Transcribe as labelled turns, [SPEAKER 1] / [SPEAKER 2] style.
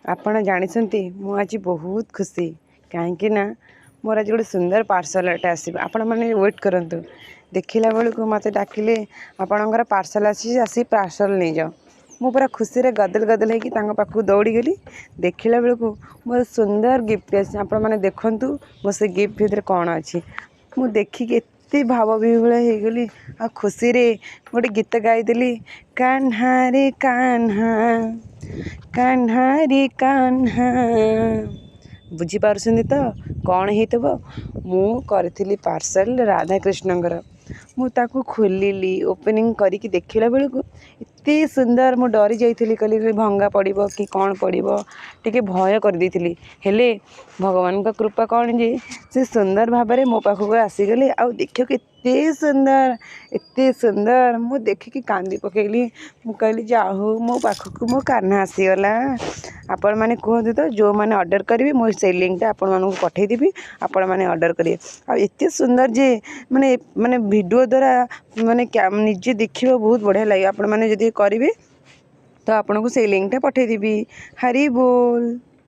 [SPEAKER 1] ଆପଣ ଜାଣିଛନ୍ତି ମୁଁ ଆଜି ବହୁତ ଖୁସି କାହିଁକି ନା ମୋର ଆଜି ଗୋଟେ ସୁନ୍ଦର ପାର୍ସଲଟେ ଆସିବ। ଆପଣମାନେ ୱେଟ୍ କରନ୍ତୁ। ଦେଖିଲା ବେଳକୁ ମୋତେ ଡାକିଲେ ଆପଣଙ୍କର ପାର୍ସଲ ଆସିଛି, ଆସି ପାର୍ସଲ ନେଇଯାଅ। ମୁଁ ପୁରା ଖୁସିରେ ଗଦଲ ଗଦଲ ହେଇକି ତାଙ୍କ ପାଖକୁ ଦୌଡ଼ିଗଲି। ଦେଖିଲା ବେଳକୁ ମୋର ସୁନ୍ଦର ଗିଫ୍ଟ ଆସିଛି। ଆପଣମାନେ ଦେଖନ୍ତୁ ମୋ ସେ ଗିଫ୍ଟ ଭିତରେ କ'ଣ ଅଛି। ମୁଁ ଦେଖିକି ଏତେ ଭାବବିହ୍ୱଳ ହେଇଗଲି ଆଉ ଖୁସିରେ ଗୋଟେ ଗୀତ ଗାଇଦେଲି, କାହ୍ନା ରେ କାହ୍ନା କାହ୍ନା ରେ କାହ୍ନା। ବୁଝିପାରୁଛନ୍ତି ତ କ'ଣ ହେଇଥିବ? ମୁଁ କରିଥିଲି ପାର୍ସଲ ରାଧାକୃଷ୍ଣଙ୍କର। ମୁଁ ତାକୁ ଖୋଲିଲି, ଓପନିଂ କରିକି ଦେଖିଲା ବେଳକୁ ଏତେ ସୁନ୍ଦର। ମୁଁ ଡରି ଯାଇଥିଲି, କହିଲି ଭଙ୍ଗା ପଡ଼ିବ କି କ'ଣ ପଡ଼ିବ, ଟିକେ ଭୟ କରିଦେଇଥିଲି। ହେଲେ ଭଗବାନଙ୍କ କୃପା କ'ଣ ଯେ ସେ ସୁନ୍ଦର ଭାବରେ ମୋ ପାଖକୁ ଆସିଗଲେ। ଆଉ ଦେଖିବାକୁ ଏତେ ସୁନ୍ଦର ମୁଁ ଦେଖିକି କାନ୍ଦି ପକାଇଲି। ମୁଁ କହିଲି ଯାହା ହଉ ମୋ ପାଖକୁ ମୋ କାହ୍ନା ଆସିଗଲା। ଆପଣମାନେ କୁହନ୍ତୁ ତ, ଯେଉଁମାନେ ଅର୍ଡ଼ର କରିବେ ମୁଁ ସେଇ ଲିଙ୍କଟା ଆପଣମାନଙ୍କୁ ପଠାଇଦେବି, ଆପଣମାନେ ଅର୍ଡ଼ର କରିବେ। ଆଉ ଏତେ ସୁନ୍ଦର ଯେ ମାନେ ଭିଡ଼ିଓ ଦ୍ୱାରା ନିଜେ ଦେଖିବା ବହୁତ ବଢ଼ିଆ ଲାଗିବ। ଆପଣମାନେ ଯଦି କରିବେ ତ ଆପଣଙ୍କୁ ସେଇ ଲିଙ୍କଟା ପଠାଇଦେବି। ହରି ବୋଲ।